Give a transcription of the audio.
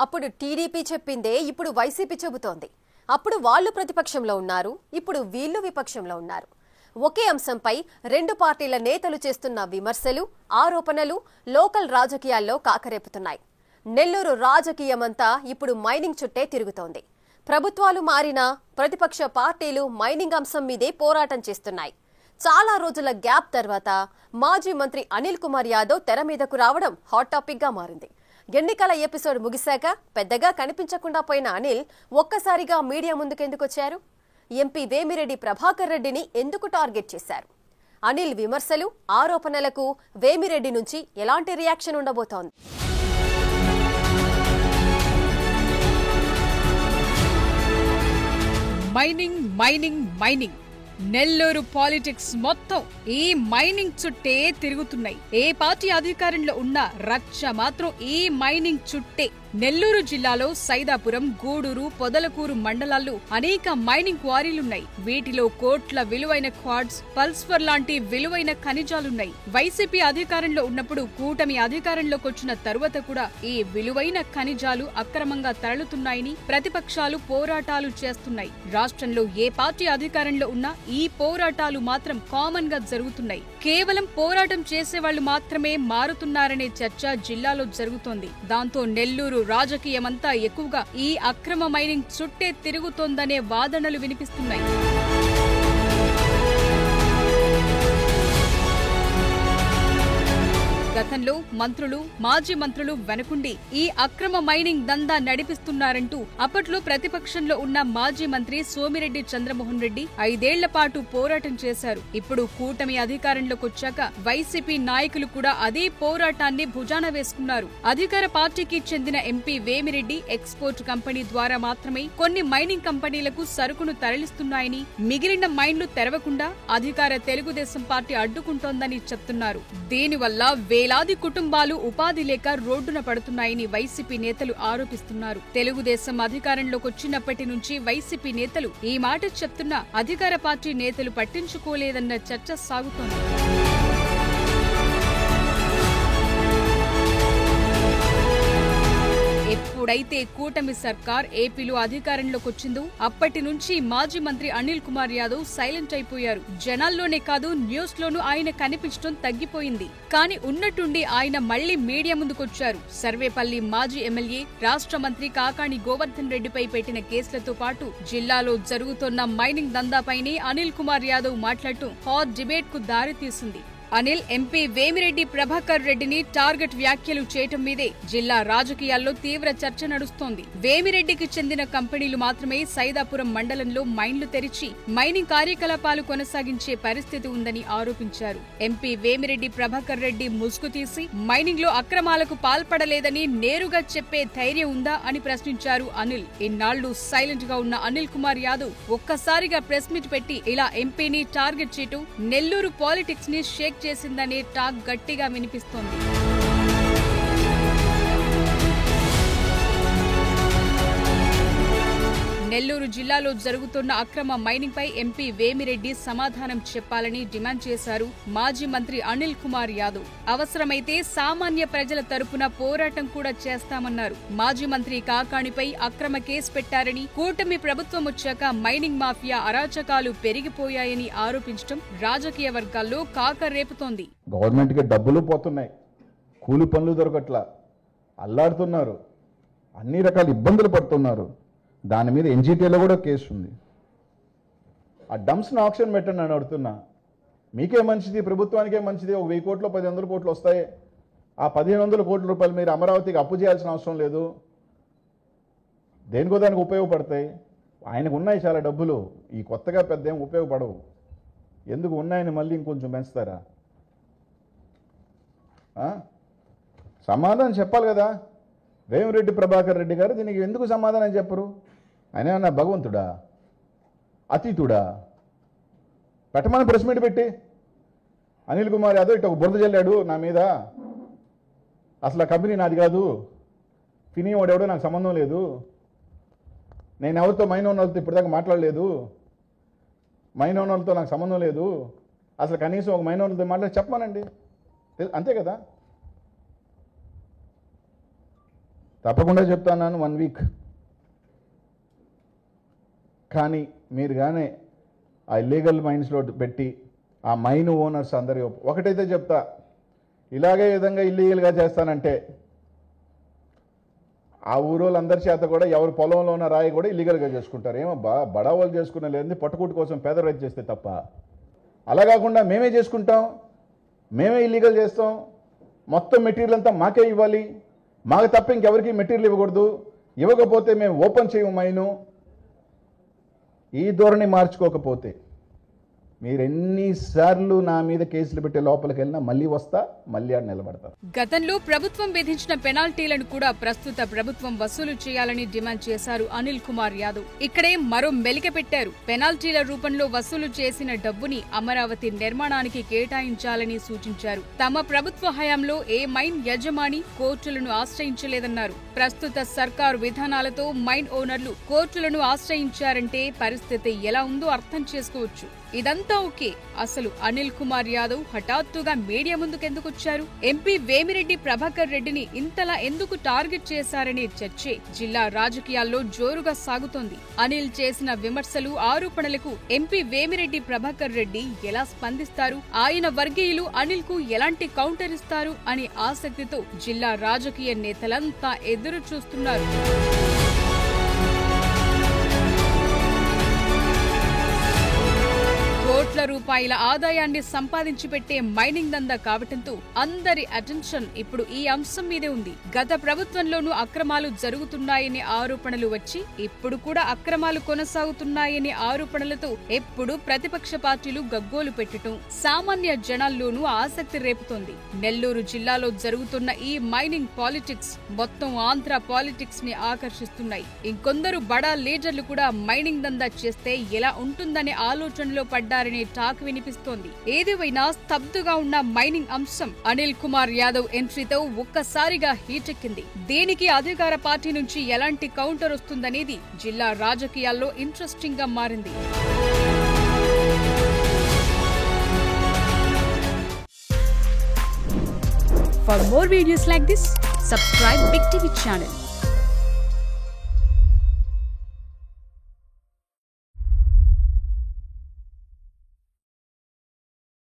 అప్పుడు టీడీపీ చెప్పిందే ఇప్పుడు వైసీపీ చెబుతోంది. అప్పుడు వాళ్ళు ప్రతిపక్షంలో ఉన్నారు, ఇప్పుడు వీళ్ళు విపక్షంలో ఉన్నారు. ఒకే అంశంపై రెండు పార్టీల నేతలు చేస్తున్న విమర్శలు, ఆరోపణలు లోకల్ రాజకీయాల్లో కాకరేపుతున్నాయి. నెల్లూరు రాజకీయమంతా ఇప్పుడు మైనింగ్ చుట్టే తిరుగుతోంది. ప్రభుత్వాలు మారినా ప్రతిపక్ష పార్టీలు మైనింగ్ అంశం మీదే పోరాటం చేస్తున్నాయి. చాలా రోజుల గ్యాప్ తర్వాత మాజీ మంత్రి అనిల్ కుమార్ యాదవ్ తెర మీదకు రావడం హాట్ టాపిక్ గా మారింది. ఎన్నికల ఎపిసోడ్ ముగిశాక పెద్దగా కనిపించకుండా పోయిన అనిల్ ఒక్కసారిగా మీడియా ముందుకెందుకొచ్చారు? ఎంపీ వేమిరెడ్డి ప్రభాకర్ రెడ్డిని ఎందుకు టార్గెట్ చేశారు? అనిల్ విమర్శలు, ఆరోపణలకు వేమిరెడ్డి నుంచి ఎలాంటి రియాక్షన్ ఉండబోతోంది? Mining mining mining Nellore politics మొత్తం ఈ మైనింగ్ చుట్టే తిరుగుతున్నాయి. ఏ పార్టీ అధికారంలో ఉన్నా రచ్చ మాత్రం ఈ మైనింగ్ చుట్టే. నెల్లూరు జిల్లాలో సైదాపురం, గూడూరు, పొదలకూరు మండలాల్లో అనేక మైనింగ్ క్వారీలున్నాయి. వీటిలో కోట్ల విలువైన క్వార్ట్జ్, పల్స్ఫర్ లాంటి విలువైన ఖనిజాలున్నాయి. వైసీపీ అధికారంలో ఉన్నప్పుడు, కూటమి అధికారంలోకి వచ్చిన తరువాత కూడా ఈ విలువైన ఖనిజాలు అక్రమంగా తరలుతున్నాయని ప్రతిపక్షాలు పోరాటాలు చేస్తున్నాయి. రాష్ట్రంలో ఏ పార్టీ అధికారంలో ఉన్నా ఈ పోరాటాలు మాత్రం కామన్ గా జరుగుతున్నాయి. కేవలం పోరాటం చేసేవాళ్లు మాత్రమే మారుతున్నారనే చర్చ జిల్లాలో జరుగుతోంది. దాంతో నెల్లూరు రాజకీయమంతా ఎక్కువగా ఈ అక్రమ మైనింగ్ చుట్టే తిరుగుతోందనే వాదనలు వినిపిస్తున్నాయి. గతంలో మంత్రులు, మాజీ మంత్రులు వెనుకుండి ఈ అక్రమ మైనింగ్ దందా నడిపిస్తున్నారంటూ అప్పట్లో ప్రతిపక్షంలో ఉన్న మాజీ మంత్రి సోమిరెడ్డి చంద్రమోహన్ రెడ్డి 5 ఏళ్ల పాటు పోరాటం చేశారు. ఇప్పుడు కూటమి అధికారంలోకొచ్చాక వైసీపీ నాయకులు కూడా అదే పోరాటాన్ని భుజాన వేసుకున్నారు. అధికార పార్టీకి చెందిన ఎంపీ వేమిరెడ్డి ఎక్స్పోర్ట్ కంపెనీ ద్వారా మాత్రమే కొన్ని మైనింగ్ కంపెనీలకు సరుకును తరలిస్తున్నాయని, మిగిలిన మైన్లు తెరవకుండా అధికార తెలుగుదేశం పార్టీ అడ్డుకుంటోందని చెప్తున్నారు. దీనివల్ల వేలాది కుటుంబాలు ఉపాధి లేక రోడ్డున పడుతున్నాయని వైసీపీ నేతలు ఆరోపిస్తున్నారు. తెలుగుదేశం అధికారంలోకి వచ్చినప్పటి నుంచి వైసీపీ నేతలు ఈ మాట చెప్తున్నా అధికార పార్టీ నేతలు పట్టించుకోలేదన్న చర్చ సాగుతోంది. ఎప్పుడైతే కూటమి సర్కార్ ఏపీలో అధికారంలోకి వచ్చిందో అప్పటి నుంచి మాజీ మంత్రి అనిల్ కుమార్ యాదవ్ సైలెంట్ అయిపోయారు. జనాల్లోనే కాదు, న్యూస్ లోనూ ఆయన కనిపించడం తగ్గిపోయింది. కానీ ఉన్నట్టుండి ఆయన మళ్లీ మీడియా ముందుకొచ్చారు. సర్వేపల్లి మాజీ ఎమ్మెల్యే, రాష్ట్ర మంత్రి కాకాణి గోవర్ధన్ రెడ్డిపై పెట్టిన కేసులతో పాటు జిల్లాలో జరుగుతోన్న మైనింగ్ దందాపైనే అనిల్ కుమార్ యాదవ్ మాట్లాడటం హాట్ డిబేట్ కు దారితీసింది. అనిల్ ఎంపీ వేమిరెడ్డి ప్రభాకర్ రెడ్డిని టార్గెట్ వ్యాఖ్యలు చేయటం మీదే జిల్లా రాజకీయాల్లో తీవ్ర చర్చ నడుస్తోంది. వేమిరెడ్డికి చెందిన కంపెనీలు మాత్రమే సైదాపురం మండలంలో మైన్లు తెరిచి మైనింగ్ కార్యకలాపాలు కొనసాగించే పరిస్థితి ఉందని ఆరోపించారు. ఎంపీ వేమిరెడ్డి ప్రభాకర్ రెడ్డి ముసుగు తీసి మైనింగ్ లో అక్రమాలకు పాల్పడలేదని నేరుగా చెప్పే ధైర్యం ఉందా అని ప్రశ్నించారు అనిల్. ఇన్నాళ్లు సైలెంట్ గా ఉన్న అనిల్ కుమార్ యాదవ్ ఒక్కసారిగా ప్రెస్ మీట్ పెట్టి ఇలా ఎంపీని టార్గెట్ చేయటం నెల్లూరు పాలిటిక్స్ ని షేక్ చేసిందనే టాక్ గట్టిగా వినిపిస్తోంది. నెల్లూరు జిల్లాలో జరుగుతున్న అక్రమ మైనింగ్ పై ఎంపీ వేమిరెడ్డి సమాధానం చెప్పాలని డిమాండ్ చేశారు మాజీ మంత్రి అనిల్ కుమార్ యాదవ్. అవసరమైతే సామాన్య ప్రజల తరపున పోరాటం కూడా చేస్తామన్నారు. మాజీ మంత్రి కాకాణిపై అక్రమ కేసు పెట్టారని, కూటమి ప్రభుత్వం వచ్చాక మైనింగ్ మాఫియా అరాచకాలు పెరిగిపోయాయని ఆరోపించడం రాజకీయ వర్గాల్లో కాకరేపుతోంది. గవర్నమెంట్ కి డబ్బులు పోతున్నాయి, కూలి పనులు దొరకట్లా, అల్లాడుతున్నారు, అన్ని రకాల ఇబ్బందులు పడుతున్నారు. దాని మీద ఎన్జిటీలో కూడా కేసు ఉంది. ఆ డంప్స్ని ఆక్షన్ పెట్టండి అని అడుగుతున్నా. మీకే మంచిది, ప్రభుత్వానికే మంచిది. ఒక 1000 కోట్లు 1500 కోట్లు వస్తాయి. ఆ 1500 కోట్ల రూపాయలు మీరు అమరావతికి అప్పు చేయాల్సిన అవసరం లేదు, దేనికో దానికి ఉపయోగపడతాయి. ఆయనకు ఉన్నాయి చాలా డబ్బులు, ఈ కొత్తగా పెద్ద ఏం ఉపయోగపడవు. ఎందుకు ఉన్నాయని మళ్ళీ ఇంకొంచెం పెంచుతారా? సమాధానం చెప్పాలి కదా. వేమిరెడ్డి ప్రభాకర్ రెడ్డి గారు దీనికి ఎందుకు సమాధానం చెప్పరు? ఆయన నా భగవంతుడా, అతీతుడా? పెట్టమని ప్రెస్ మీట్ పెట్టి అనిల్ కుమార్ యాదవ్ ఇటు ఒక బురద జల్లాడు నా మీద, అసలు ఆ కంపెనీ నాది కాదు, ఫినీ వాడెవడో నాకు సంబంధం లేదు, నేను ఎవరితో మైన్ ఓనర్లతో ఇప్పటిదాకా మాట్లాడలేదు, మైన్ ఓనర్లతో నాకు సంబంధం లేదు, అసలు కనీసం ఒక మైన్ ఓనర్లతో మాట్లాడి చెప్పమానండి. అంతే కదా. తప్పకుండా చెప్తాను 1 వీక్. కానీ మీరు కానీ ఆ ఇల్లీగల్ మైన్స్లో పెట్టి ఆ మైన్ ఓనర్స్ అందరి ఒకటైతే చెప్తా, ఇలాగే విధంగా ఇల్లీగల్గా చేస్తానంటే ఆ ఊరోళ్ళందరి చేత కూడా ఎవరి పొలంలో ఉన్న రాయి కూడా ఇల్లీగల్గా చేసుకుంటారు. ఏమబ్బా బడావాళ్ళు చేసుకునే లేదు, పట్టుకూటు కోసం పేద రైతు చేస్తే తప్ప. అలా కాకుండా మేమే చేసుకుంటాం, మేమే ఇల్లీగల్ చేస్తాం, మొత్తం మెటీరియల్ అంతా మాకే ఇవ్వాలి, మాకు తప్ప ఇంకెవరికి మెటీరియల్ ఇవ్వకూడదు, ఇవ్వకపోతే మేము ఓపెన్ చేయము మైను. ఈ ధోరణి మార్చుకోకపోతే మీరు ఎన్నిసార్లు నా మీద కేసులు పెట్టే లోపలికి వెళ్ళినా మళ్ళీ వస్తా, మళ్ళీ ఆడ నిలబడతా. గతంలో ప్రభుత్వం విధించిన పెనాల్టీలను కూడా ప్రస్తుత ప్రభుత్వం వసూలు చేయాలని డిమాండ్ చేశారు అనిల్ కుమార్ యాదవ్. ఇక్కడే మరో మెలిక పెట్టారు. పెనాల్టీల రూపంలో వసూలు చేసిన డబ్బుని అమరావతి నిర్మాణానికి కేటాయించాలని సూచించారు. తమ ప్రభుత్వ హయాంలో ఏ మైన్ యజమాని కోర్టులను ఆశ్రయించలేదన్నారు. ప్రస్తుత సర్కారు విధానాలతో మైన్ ఓనర్లు కోర్టులను ఆశ్రయించారంటే పరిస్థితి ఎలా ఉందో అర్థం చేసుకోవచ్చు. ఇదంతా ఓకే, అసలు అనిల్ కుమార్ యాదవ్ హఠాత్తుగా మీడియా ముందుకెందుకొచ్చారు? ఎంపీ వేమిరెడ్డి ప్రభాకర్ రెడ్డిని ఇంతలా ఎందుకు టార్గెట్ చేశారనే చర్చే జిల్లా రాజకీయాల్లో జోరుగా సాగుతోంది. అనిల్ చేసిన విమర్శలు, ఆరోపణలకు ఎంపీ వేమిరెడ్డి ప్రభాకర్ రెడ్డి ఎలా స్పందిస్తారు? ఆయన వర్గీయులు అనిల్ కు ఎలాంటి కౌంటర్ ఇస్తారు అనే ఆసక్తితో జిల్లా రాజకీయ నేతలంతా ఎదురు చూస్తున్నారు. కోట్ల రూపాయల ఆదాయాన్ని సంపాదించి పెట్టే మైనింగ్ దందా కావటంతో అందరి అటెన్షన్ ఇప్పుడు ఈ అంశం మీదే ఉంది. గత ప్రభుత్వంలోనూ అక్రమాలు జరుగుతున్నాయనే ఆరోపణలు వచ్చి ఇప్పుడు కూడా అక్రమాలు కొనసాగుతున్నాయనే ఆరోపణలతో ఎప్పుడు ప్రతిపక్ష పార్టీలు గగ్గోలు పెట్టడం సామాన్య జనాల్లోనూ ఆసక్తి రేపుతోంది. నెల్లూరు జిల్లాలో జరుగుతున్న ఈ మైనింగ్ పాలిటిక్స్ మొత్తం ఆంధ్ర పాలిటిక్స్ ని ఆకర్షిస్తున్నాయి. ఇంకొందరు బడా లీడర్లు కూడా మైనింగ్ దందా చేస్తే ఎలా ఉంటుందనే ఆలోచనలో పడ్డారనే టాక్ వినిపిస్తోంది. ఏదేమైనా స్తబ్దుగా ఉన్న మైనింగ్ అంశం అనిల్ కుమార్ యాదవ్ ఎంట్రీతో ఒక్కసారిగా హీటెక్కింది. దీనికి అధికార పార్టీ నుంచి ఎలాంటి కౌంటర్ వస్తుందనేది జిల్లా రాజకీయాల్లో ఇంట్రెస్టింగ్ గా మారింది. For more videos like this, subscribe Big TV channel.